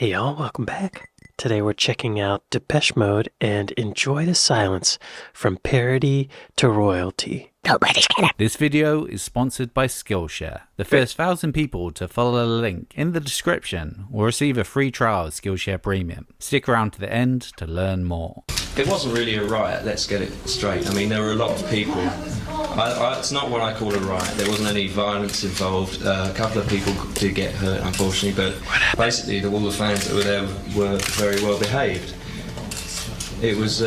Hey y'all, welcome back. Today we're checking out Depeche Mode and Enjoy the Silence, from parody to royalty. This video is sponsored by Skillshare. The first 1,000 people to follow the link in the description will receive a free trial of Skillshare Premium. Stick around to the end to learn more. It wasn't really a riot, let's get it straight. I mean, there were a lot of people. It's not what I call a riot. There wasn't any violence involved. A couple of people did get hurt, unfortunately, but basically all the fans that were there were very well behaved. It was,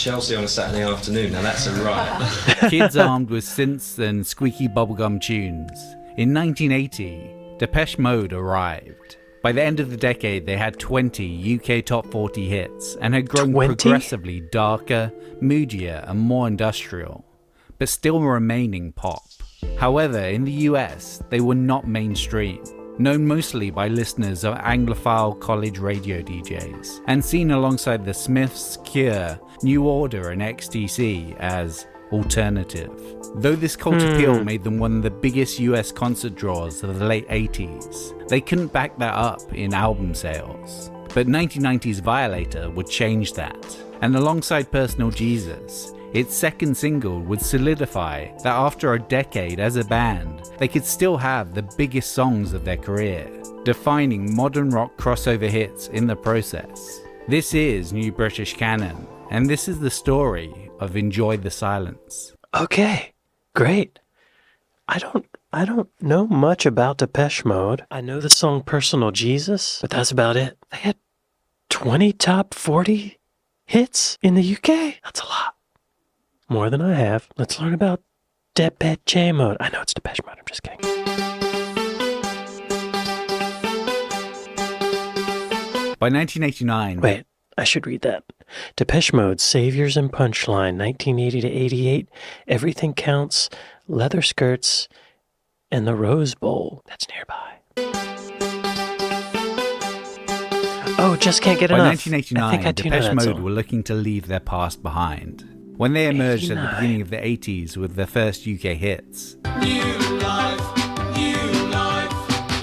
Chelsea on a Saturday afternoon. Now that's a riot. Kids armed with synths and squeaky bubblegum tunes. In 1980, Depeche Mode arrived. By the end of the decade, they had 20 UK top 40 hits and had grown progressively darker, moodier, and more industrial, but still remaining pop. However, in the US, they were not mainstream, known mostly by listeners of Anglophile college radio DJs, and seen alongside the Smiths, Cure, New Order, and XTC as alternative. Though this cult appeal made them one of the biggest US concert draws of the late 80s, they couldn't back that up in album sales. But 1990's Violator would change that, and alongside Personal Jesus, its second single would solidify that after a decade as a band, they could still have the biggest songs of their career, defining modern rock crossover hits in the process. This is New British Canon, and this is the story of Enjoy the Silence. Okay, great. I don't know much about Depeche Mode. I know the song Personal Jesus, but that's about it. They had 20 top 40 hits in the UK. That's a lot. More than I have. Let's learn about Depeche Mode. I know it's Depeche Mode, I'm just kidding. By 1989... Wait, I should read that. Depeche Mode, Saviors and Punchline, 1980 to 88, Everything Counts, Leather Skirts, and the Rose Bowl. That's nearby. Oh, just can't get enough. By 1989, Depeche Mode were looking to leave their past behind. When they emerged at the beginning of the 80s with their first UK hits. New life,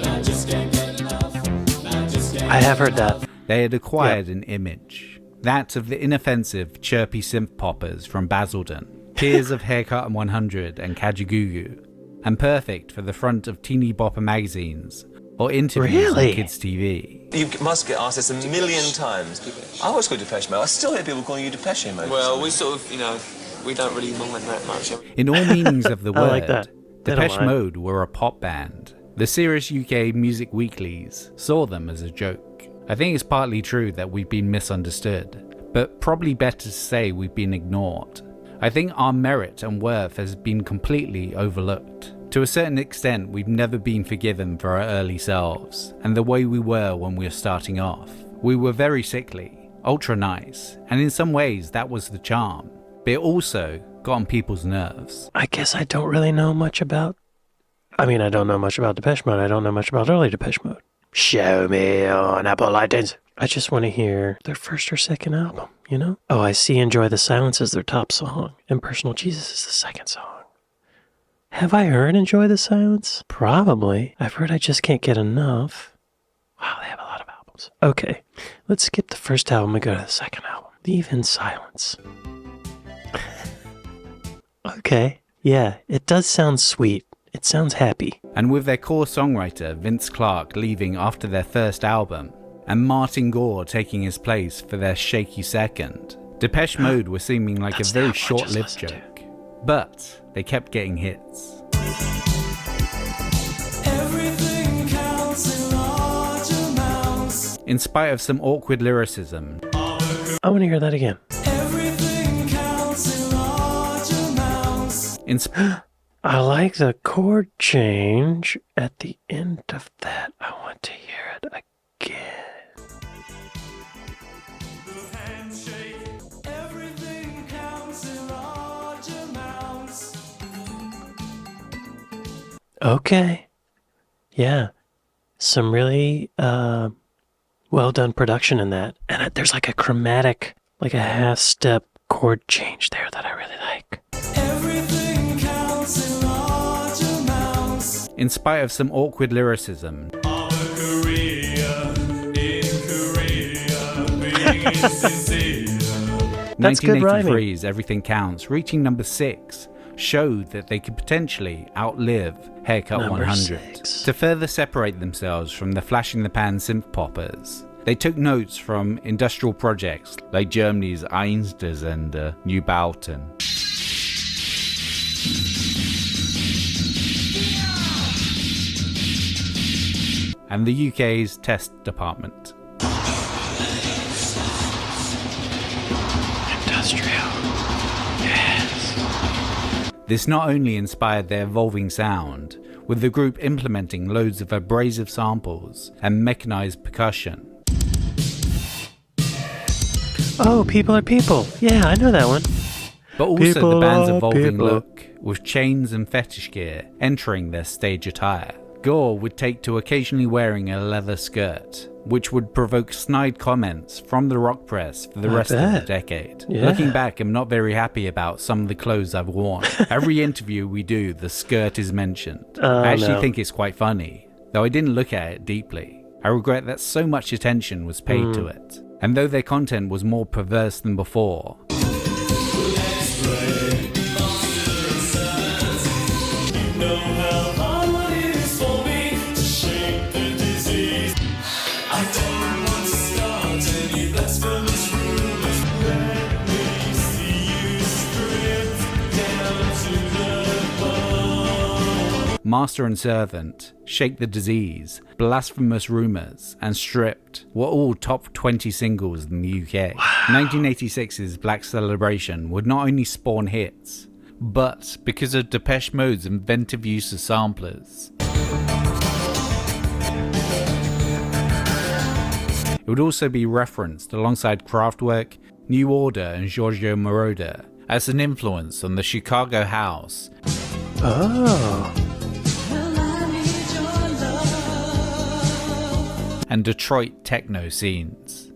I just can't get enough. I have heard that. They had acquired an image. That of the inoffensive, chirpy synth poppers from Basildon, peers of Haircut and 100 and Kajagoogoo, and perfect for the front of teeny bopper magazines or interviews on Kids TV. You must get asked this a million times. I always call Depeche Mode. I still hear people calling you Depeche Mode. Well, we sort of, we don't really mind that much. In all meanings of the word, like that. Depeche Mode were a pop band. The serious UK music weeklies saw them as a joke. I think it's partly true that we've been misunderstood, but probably better to say we've been ignored. I think our merit and worth has been completely overlooked. To a certain extent, we've never been forgiven for our early selves, and the way we were when we were starting off. We were very sickly, ultra nice, and in some ways that was the charm, but it also got on people's nerves. I guess I don't really know much about... I don't know much about Depeche Mode. I don't know much about early Depeche Mode. Show me on Apple iTunes. I just want to hear their first or second album, you know? Oh, I see Enjoy the Silence is their top song, and Personal Jesus is the second song. Have I heard Enjoy the Silence? Probably. I've heard I Just Can't Get Enough. Wow, they have a lot of albums. Okay, let's skip the first album and go to the second album. Leave in Silence. Okay, yeah, it does sound sweet. It sounds happy. And with their core songwriter Vince Clarke leaving after their first album, and Martin Gore taking his place for their shaky second, Depeche Mode were seeming like a very short-lived joke. But they kept getting hits. Everything counts in large amounts. In spite of some awkward lyricism, I want to hear that again. Everything counts in large amounts. I like the chord change at the end of that. I want to hear it again. Everything counts in large amounts. Okay. Yeah. Some really well done production in that. And there's like a chromatic, like a half step chord change there that I really like. Everything counts in large amounts. in spite of some awkward lyricism. Our career in That's good rhyming. 1983's Everything Counts, reaching number 6, showed that they could potentially outlive Haircut Number 100. 6. To further separate themselves from the flash-in-the-pan synth poppers, they took notes from industrial projects like Germany's Einstürzende Neubauten. And the UK's Test Department. Industrial. Yes. This not only inspired their evolving sound, with the group implementing loads of abrasive samples and mechanized percussion. Oh, People Are People. Yeah, I know that one. But also People the band's are evolving people. look, with chains and fetish gear entering their stage attire. Gore would take to occasionally wearing a leather skirt, which would provoke snide comments from the rock press for the rest of the decade. Yeah. Looking back, I'm not very happy about some of the clothes I've worn. Every interview we do, the skirt is mentioned. I actually think it's quite funny, though I didn't look at it deeply. I regret that so much attention was paid to it. And though their content was more perverse than before, Master and Servant, Shake the Disease, Blasphemous Rumours, and Stripped were all top 20 singles in the UK. 1986's Black Celebration would not only spawn hits, but because of Depeche Mode's inventive use of samplers, it would also be referenced alongside Kraftwerk, New Order, and Giorgio Moroder as an influence on the Chicago house and Detroit techno scenes.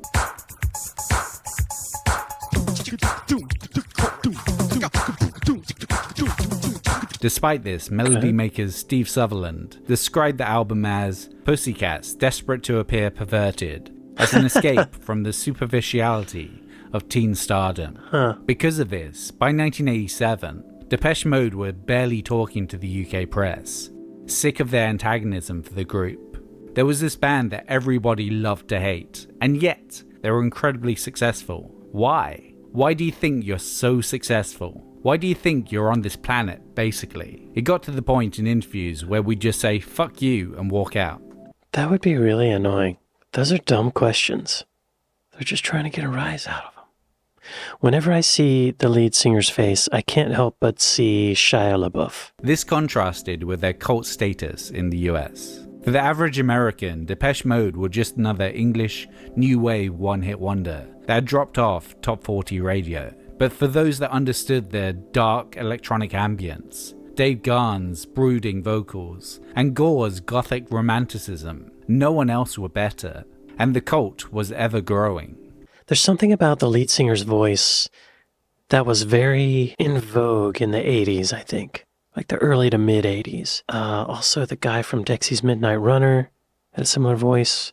Despite this, melody makers Steve Sutherland described the album as Pussycats desperate to appear perverted, as an escape from the superficiality of teen stardom. Because of this, by 1987, Depeche Mode were barely talking to the UK press, sick of their antagonism for the group. There was this band that everybody loved to hate, and yet they were incredibly successful. Why? Why do you think you're so successful? Why do you think you're on this planet, basically? It got to the point in interviews where we just say, fuck you, and walk out. That would be really annoying. Those are dumb questions. They're just trying to get a rise out of them. Whenever I see the lead singer's face, I can't help but see Shia LaBeouf. This contrasted with their cult status in the US. For the average American, Depeche Mode were just another English, new wave one-hit wonder that had dropped off top 40 radio. But for those that understood their dark electronic ambience, Dave Gahan's brooding vocals, and Gore's gothic romanticism, no one else were better, and the cult was ever growing. There's something about the lead singer's voice that was very in vogue in the 80s, I think. Like the early to mid 80s. Also, the guy from Dexy's Midnight Runner had a similar voice.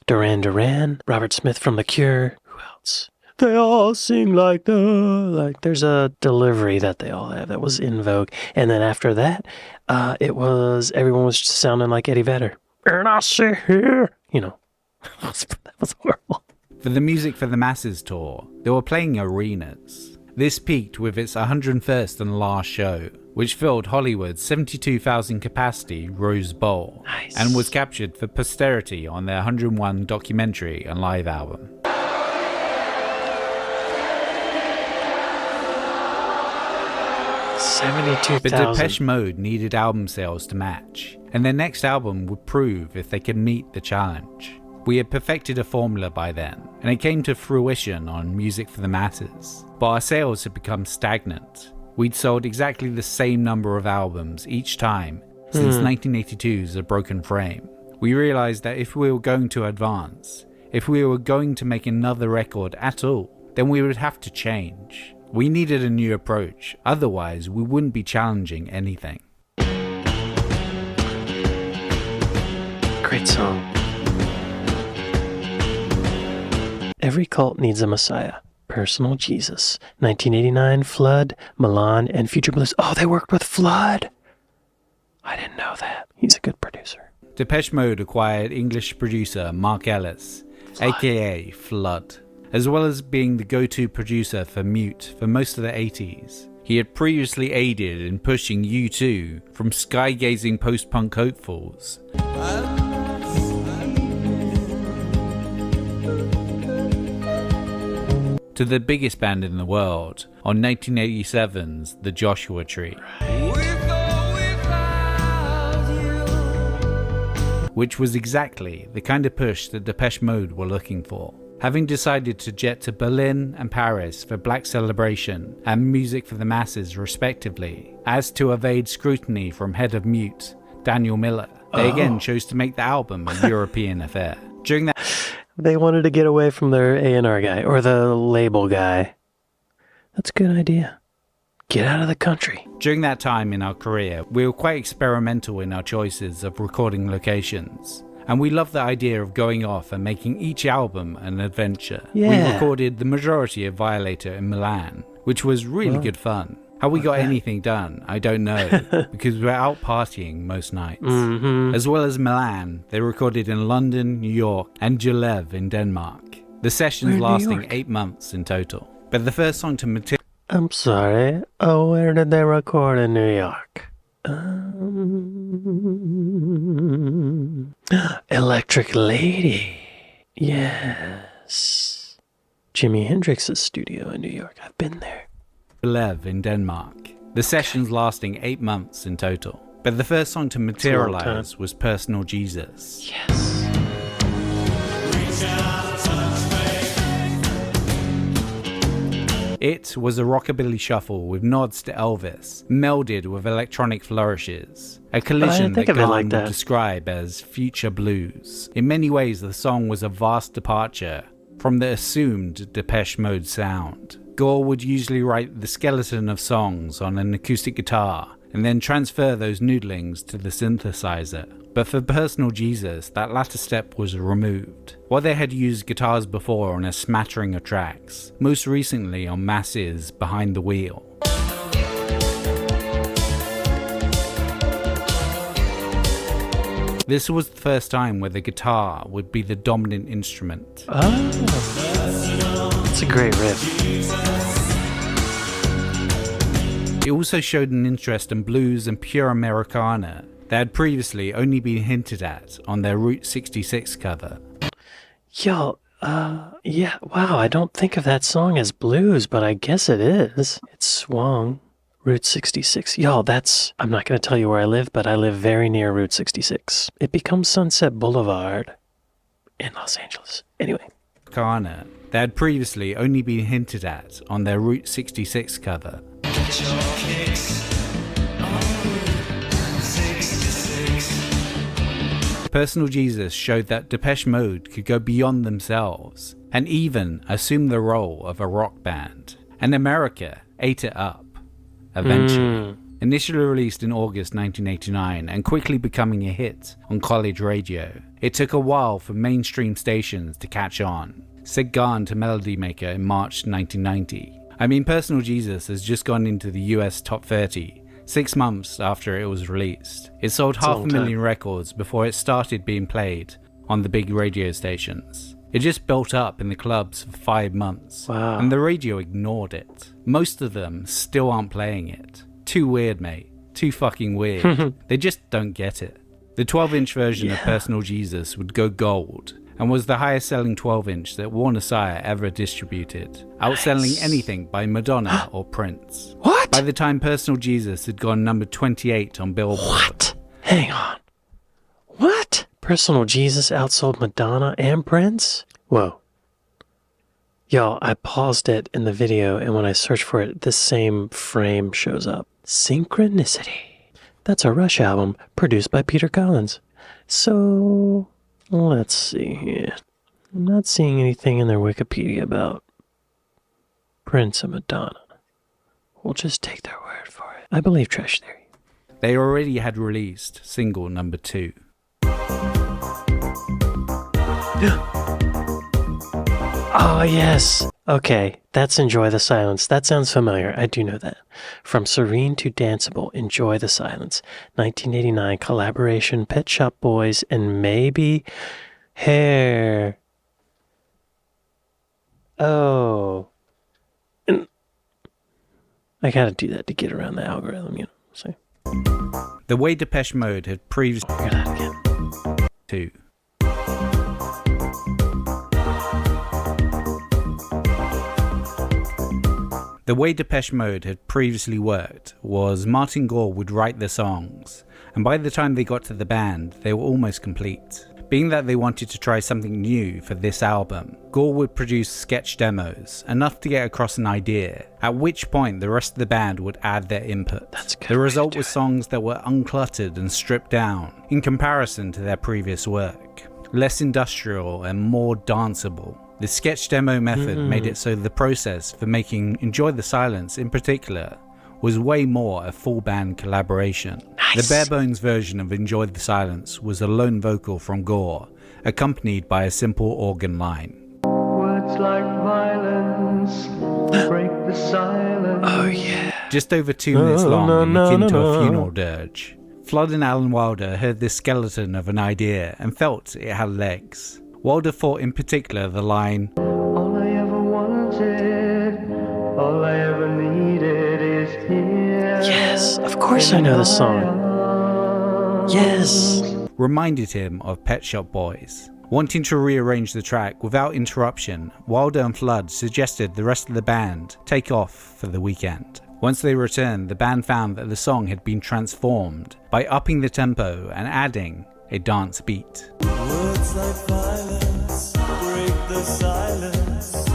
Duran Duran, Robert Smith from The Cure. Who else? They all sing like there's a delivery that they all have that was in vogue. And then after that, everyone was just sounding like Eddie Vedder. And I sit here. You know, that was horrible. For the Music for the Masses tour, they were playing arenas. This peaked with its 101st and last show, which filled Hollywood's 72,000 capacity Rose Bowl, and was captured for posterity on their 101 documentary and live album. But Depeche Mode needed album sales to match, and their next album would prove if they could meet the challenge. We had perfected a formula by then, and it came to fruition on Music for the Masses. But our sales had become stagnant. We'd sold exactly the same number of albums each time since 1982's A Broken Frame. We realized that if we were going to advance, if we were going to make another record at all, then we would have to change. We needed a new approach, otherwise we wouldn't be challenging anything. Great song. Every cult needs a messiah. Personal Jesus. 1989, Flood, Milan, and Future Blues. Oh, they worked with Flood. I didn't know that. He's a good producer. Depeche Mode acquired English producer Mark Ellis, aka Flood, as well as being the go-to producer for Mute for most of the 80s. He had previously aided in pushing U2 from sky-gazing post-punk hopefuls to the biggest band in the world on 1987's The Joshua Tree, which was exactly the kind of push that Depeche Mode were looking for. Having decided to jet to Berlin and Paris for Black Celebration and Music for the Masses respectively, as to evade scrutiny from head of Mute, Daniel Miller, they again chose to make the album a European affair. During that They wanted to get away from their A&R guy, or the label guy. That's a good idea. Get out of the country. During that time in our career, we were quite experimental in our choices of recording locations. And we loved the idea of going off and making each album an adventure. Yeah. We recorded the majority of Violator in Milan, which was really good fun. How we got anything done, I don't know, because we were out partying most nights. As well as Milan, they recorded in London, New York, and Geneva in Denmark. The sessions New lasting York? 8 months in total. But the first song to materialize I'm sorry. Oh, where did they record in New York? Electric Lady. Yes. Jimi Hendrix's studio in New York. I've been there. in Denmark. The sessions lasting 8 months in total. But the first song to materialize was Personal Jesus. Yes. It was a rockabilly shuffle with nods to Elvis, melded with electronic flourishes. A collision that Garn would describe as future blues. In many ways, the song was a vast departure from the assumed Depeche Mode sound. Gore would usually write the skeleton of songs on an acoustic guitar and then transfer those noodlings to the synthesizer. But for Personal Jesus, that latter step was removed. While they had used guitars before on a smattering of tracks, most recently on Mass's Behind the Wheel. This was the first time where the guitar would be the dominant instrument. Oh, that's a great riff. It also showed an interest in blues and pure Americana that had previously only been hinted at on their Route 66 cover. Yo, yeah, wow, I don't think of that song as blues, but I guess it is. It's swung. Route 66. Yo, I'm not going to tell you where I live, but I live very near Route 66. It becomes Sunset Boulevard in Los Angeles. Anyway. Americana that had previously only been hinted at on their Route 66 cover. Personal Jesus showed that Depeche Mode could go beyond themselves and even assume the role of a rock band. And America ate it up, eventually. Initially released in August 1989 and quickly becoming a hit on college radio, it took a while for mainstream stations to catch on, said Garn to Melody Maker in March 1990. I mean, Personal Jesus has just gone into the US top 30, 6 months after it was released. It sold 500,000 records before it started being played on the big radio stations. It just built up in the clubs for 5 months, and the radio ignored it. Most of them still aren't playing it. Too weird, mate. Too fucking weird. They just don't get it. The 12-inch version of Personal Jesus would go gold, and was the highest selling 12-inch that Warner Sire ever distributed, outselling anything by Madonna or Prince. What? By the time Personal Jesus had gone number 28 on Billboard. What? Hang on. What? Personal Jesus outsold Madonna and Prince? Whoa. Y'all, I paused it in the video, and when I search for it, this same frame shows up. Synchronicity. That's a Rush album produced by Peter Collins. So, let's see here. I'm not seeing anything in their Wikipedia about Prince and Madonna. We'll just take their word for it. I believe Trash Theory. They already had released single number 2. Oh, yes. Okay, that's Enjoy the Silence. That sounds familiar. I do know that. From Serene to Danceable, Enjoy the Silence. 1989 collaboration, Pet Shop Boys, and maybe Hair. Oh. And I gotta do that to get around the algorithm, you know. So. The way Depeche Mode had previously... Hear that again. Two. The way Depeche Mode had previously worked was Martin Gore would write the songs, and by the time they got to the band, they were almost complete. Being that they wanted to try something new for this album, Gore would produce sketch demos, enough to get across an idea, at which point the rest of the band would add their input. That's a good The way result to do was it. songs that were uncluttered and stripped down, in comparison to their previous work. Less industrial and more danceable. The sketch demo method made it so the process for making Enjoy the Silence in particular was way more a full band collaboration. Nice. The bare bones version of Enjoy the Silence was a lone vocal from Gore, accompanied by a simple organ line. Words like violence break the silence. Oh, yeah. Just over 2 minutes long and akin to a funeral dirge. Flood and Alan Wilder heard this skeleton of an idea and felt it had legs. Wilder thought in particular the line, All I ever wanted, all I ever needed is here. Yes, of course I know this song. Yes. reminded him of Pet Shop Boys. Wanting to rearrange the track without interruption, Wilder and Flood suggested the rest of the band take off for the weekend. Once they returned, the band found that the song had been transformed by upping the tempo and adding a dance beat. Words like violence break the silence.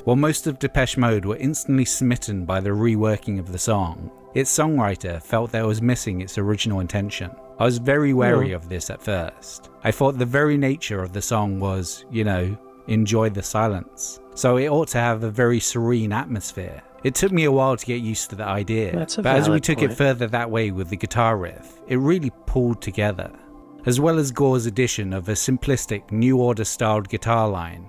While most of Depeche Mode were instantly smitten by the reworking of the song, its songwriter felt that it was missing its original intention. I was very wary of this at first. I thought the very nature of the song was, enjoy the silence. So it ought to have a very serene atmosphere. It took me a while to get used to the idea, That's a but as we valid took it point. further that way with the guitar riff, it really pulled together. As well as Gore's addition of a simplistic New Order styled guitar line.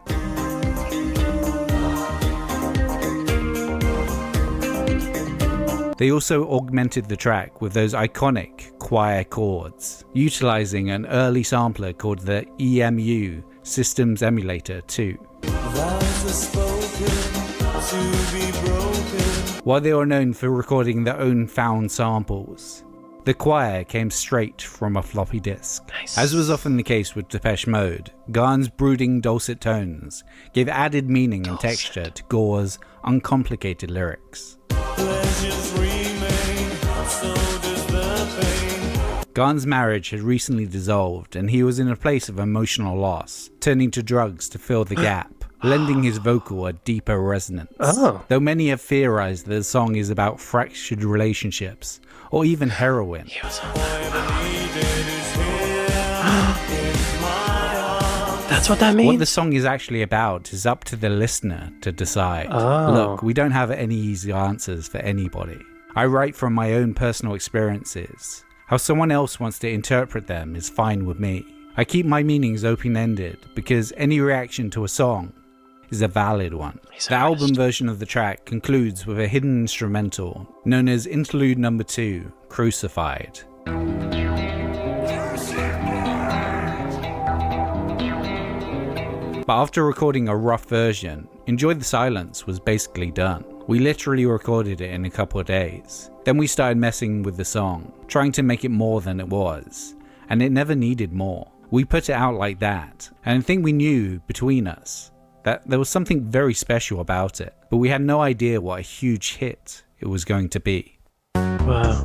They also augmented the track with those iconic choir chords, utilizing an early sampler called the EMU Systems Emulator 2. Vows are spoken to be broken. While they were known for recording their own found samples, the choir came straight from a floppy disk. Nice. As was often the case with Depeche Mode, Garn's brooding dulcet tones gave added meaning and texture to Gore's uncomplicated lyrics. Pleasures remain, so does the pain. Garn's marriage had recently dissolved and he was in a place of emotional loss, turning to drugs to fill the gap, lending his vocal a deeper resonance. Oh. Though many have theorized that the song is about fractured relationships, or even heroin. He was on All I needed is here in my arms. That's what that What means? the song is actually about is up to the listener to decide. Oh. Look, we don't have any easy answers for anybody. I write from my own personal experiences. How someone else wants to interpret them is fine with me. I keep my meanings open-ended because any reaction to a song is a valid one. He's The an album artist. version of the track concludes with a hidden instrumental known as Interlude Number 2, Crucified. But after recording a rough version, Enjoy the Silence was basically done. We literally recorded it in a couple of days. Then we started messing with the song, trying to make it more than it was, and it never needed more. We put it out like that, and I think we knew between us that there was something very special about it, but we had no idea what a huge hit it was going to be. Wow.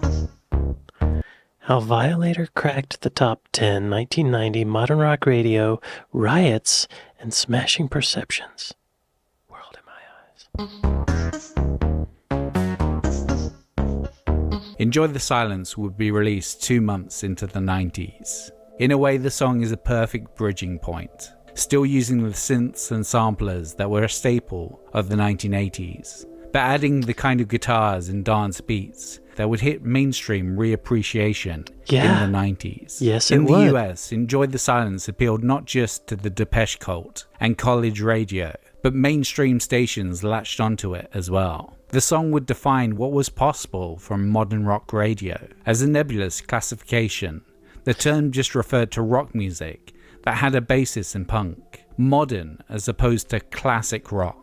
How Violator cracked the top 10 1990 modern rock radio, riots, and smashing perceptions. World in my eyes. Enjoy the Silence would be released 2 months into the 90s. In a way, the song is a perfect bridging point, still using the synths and samplers that were a staple of the 1980s, but adding the kind of guitars and dance beats that would hit mainstream reappreciation Yeah. in the 90s. Yes, it in the would. US, Enjoy the Silence appealed not just to the Depeche cult and college radio, but mainstream stations latched onto it as well. The song would define what was possible from modern rock radio. As a nebulous classification, the term just referred to rock music that had a basis in punk, modern as opposed to classic rock.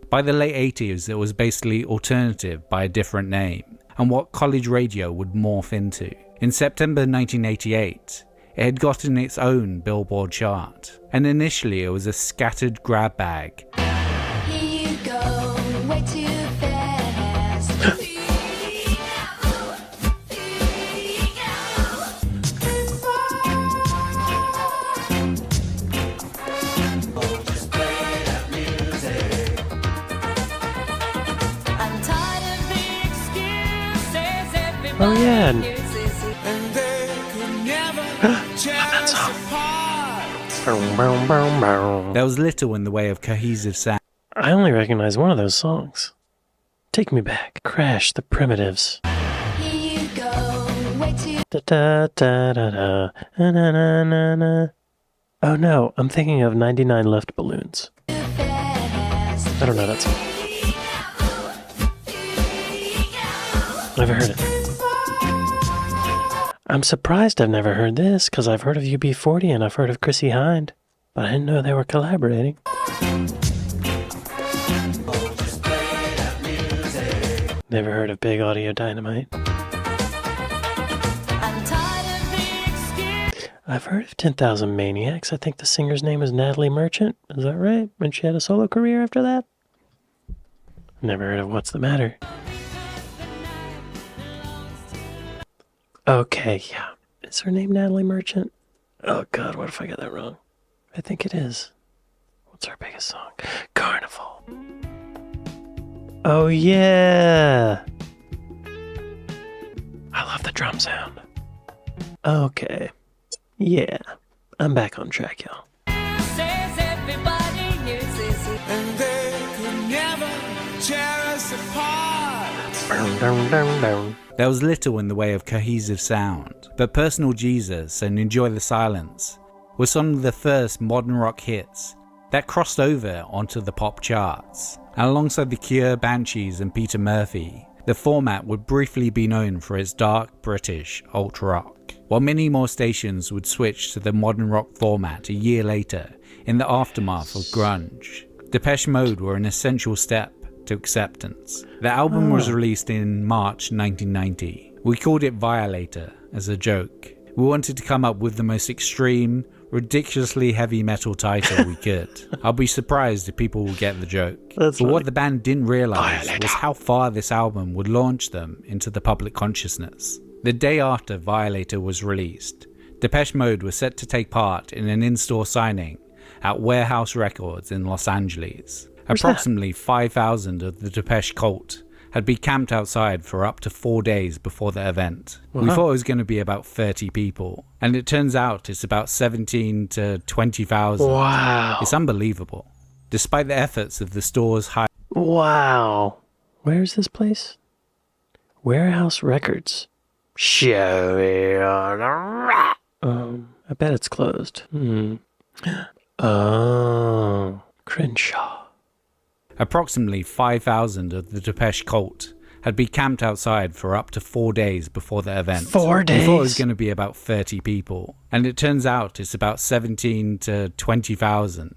By the late 80s, it was basically alternative by a different name, and what college radio would morph into. In September 1988, it had gotten its own Billboard chart, and initially it was a scattered grab bag. Here you go, way too fast. I'm tired of the excuses everybody Oh, yeah. uses. And they could never tear us apart. Boom, boom, boom, boom. There was little in the way of cohesive sound. I only recognize one of those songs. Take Me Back. Crash the Primitives. Here you go, way too Da da da da da. Na na na na na. Oh no, I'm thinking of 99 Left Balloons. fast. I don't know that song. Never heard it. I'm surprised I've never heard this, because I've heard of UB40 and I've heard of Chrissy Hind, but I didn't know they were collaborating. Never heard of Big Audio Dynamite. I'm tired of the excuses. I've heard of 10,000 Maniacs. I think the singer's name is Natalie Merchant. Is that right? And she had a solo career after that? Never heard of What's the Matter. Okay, yeah. Is her name Natalie Merchant? Oh god, what if I got that wrong? I think it is. What's her biggest song? Carnival. Oh yeah! I love the drum sound. Okay. Yeah. I'm back on track, y'all. Says everybody uses it. And they could never tear us apart. Down, down, down, down. There was little in the way of cohesive sound, but Personal Jesus and Enjoy the Silence were some of the first modern rock hits that crossed over onto the pop charts. And alongside The Cure, Banshees and Peter Murphy, the format would briefly be known for its dark British alt-rock, while many more stations would switch to the modern rock format a year later in the aftermath of grunge. Depeche Mode were an essential step to acceptance. The album was released in March 1990. We called it Violator as a joke. We wanted to come up with the most extreme, ridiculously heavy metal title we could. I'll be surprised if people will get the joke. That's but funny. what the band didn't realise was how far this album would launch them into the public consciousness. The day after Violator was released, Depeche Mode was set to take part in an in-store signing at Warehouse Records in Los Angeles. Approximately 5,000 of the Depeche cult had been camped outside for up to 4 days before the event. We thought it was going to be about 30 people, and it turns out it's about 17 to 20,000. Wow. It's unbelievable. Despite the efforts of the store's high Wow. Where's this place? Warehouse Records. Show me on a I bet it's closed. Oh. Crenshaw. Approximately 5,000 of the Depeche cult had been camped outside for up to 4 days before the event. 4 days? We thought it was going to be about 30 people, and it turns out it's about 17 to 20,000.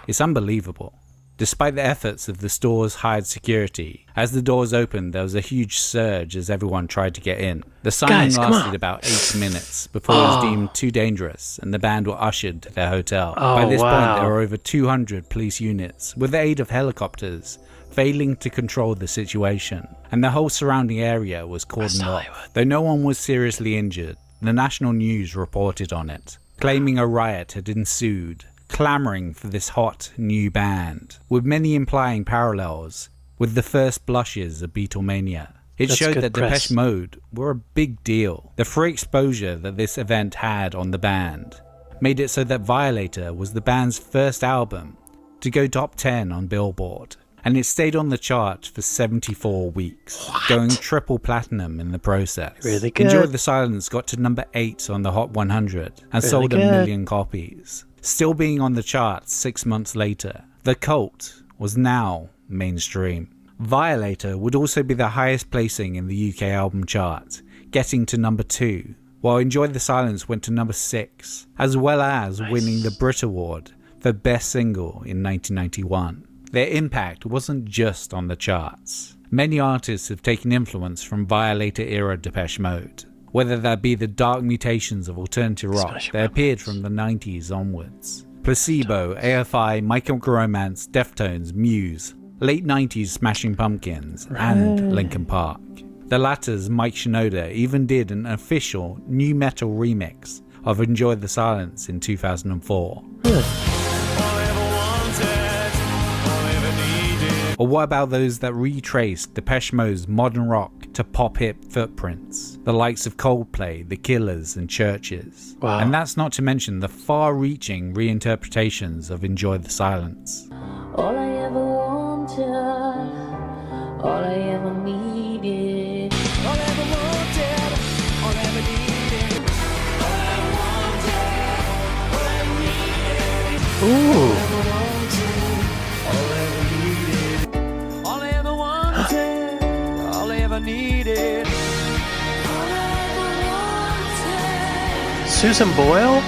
It's unbelievable. Despite the efforts of the store's hired security, as the doors opened there was a huge surge as everyone tried to get in. The signing Guys, come lasted on. about 8 minutes before it was deemed too dangerous and the band were ushered to their hotel. Oh, By this wow. point there were over 200 police units, with the aid of helicopters, failing to control the situation, and the whole surrounding area was cordoned off. Hollywood. Though no one was seriously injured, the national news reported on it, claiming a riot had ensued, clamouring for this hot new band, with many implying parallels with the first blushes of Beatlemania. It That's showed good that press. Depeche Mode were a big deal. The free exposure that this event had on the band made it so that Violator was the band's first album to go top 10 on Billboard, and it stayed on the chart for 74 weeks, going triple platinum in the process. Really good. Enjoy the Silence got to number 8 on the Hot 100 and Really sold good. 1 million copies. Still being on the charts 6 months later, The Cult was now mainstream. Violator would also be the highest placing in the UK album chart, getting to number 2, while Enjoy the Silence went to number 6, as well as winning the Brit Award for Best Single in 1991. Their impact wasn't just on the charts. Many artists have taken influence from Violator-era Depeche Mode, whether that be the dark mutations of alternative rock that appeared from the 90s onwards. Placebo, AFI, My Chemical Romance, Deftones, Muse, late 90s Smashing Pumpkins, and Linkin Park. The latter's Mike Shinoda even did an official new metal remix of Enjoy the Silence in 2004. Or what about those that retraced Depeche Mode's modern rock to pop-hip footprints? The likes of Coldplay, The Killers, and Churches. Wow. And that's not to mention the far-reaching reinterpretations of Enjoy the Silence. All I ever wanted, all I ever needed, all I ever wanted, all I ever needed, all I wanted, all I needed, Ooh. all I ever wanted, all I ever needed, all I ever wanted, Susan Boyle?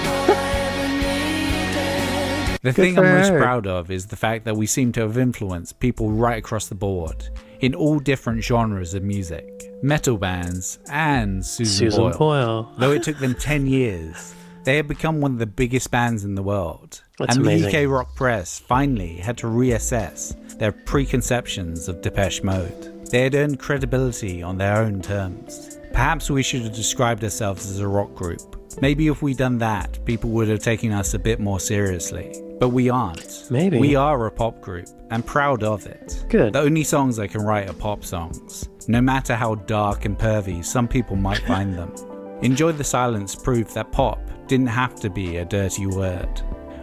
The Good thing for I'm most her. proud of is the fact that we seem to have influenced people right across the board, in all different genres of music. Metal bands and Susan Boyle. Though it took them 10 years, they had become one of the biggest bands in the world. That's and amazing. the UK rock press finally had to reassess their preconceptions of Depeche Mode. They had earned credibility on their own terms. Perhaps we should have described ourselves as a rock group. Maybe if we'd done that, people would have taken us a bit more seriously. But we aren't. Maybe. We are a pop group, and proud of it. Good. The only songs I can write are pop songs, no matter how dark and pervy some people might find them. Enjoy the Silence proved that pop didn't have to be a dirty word.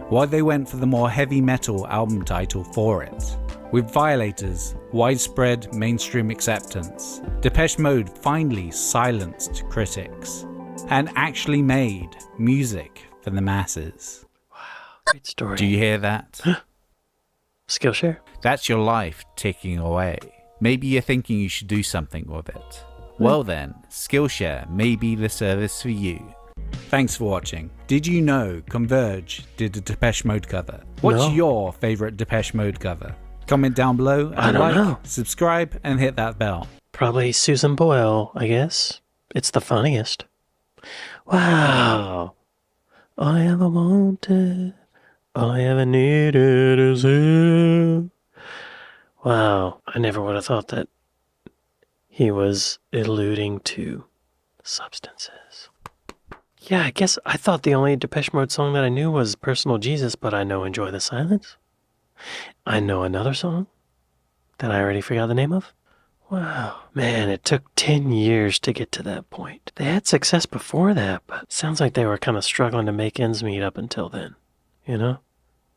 Why they went for the more heavy metal album title for it. With Violators' widespread mainstream acceptance, Depeche Mode finally silenced critics and actually made music for the masses. Great story. Do you hear that? Skillshare? That's your life ticking away. Maybe you're thinking you should do something with it. Well then, Skillshare may be the service for you. Thanks for watching. Did you know Converge did a Depeche Mode cover? What's No. your favourite Depeche Mode cover? Comment down below and I don't know. subscribe and hit that bell. Probably Susan Boyle, I guess. It's the funniest. Wow. All I ever wanted, all I ever needed is you. Wow. I never would have thought that he was alluding to substances. Yeah, I guess I thought the only Depeche Mode song that I knew was Personal Jesus, but I know Enjoy the Silence. I know another song that I already forgot the name of. Wow, man, it took 10 years to get to that point. They had success before that, but it sounds like they were kind of struggling to make ends meet up until then. You know?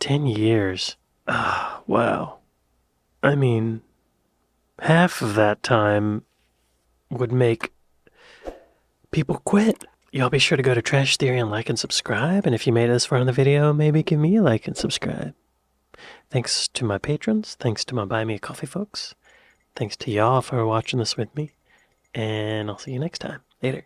10 years. Ah, wow. I mean, half of that time would make people quit. Y'all be sure to go to Trash Theory and like and subscribe. And if you made it this far in the video, maybe give me a like and subscribe. Thanks to my patrons. Thanks to my Buy Me a Coffee folks. Thanks to y'all for watching this with me. And I'll see you next time. Later.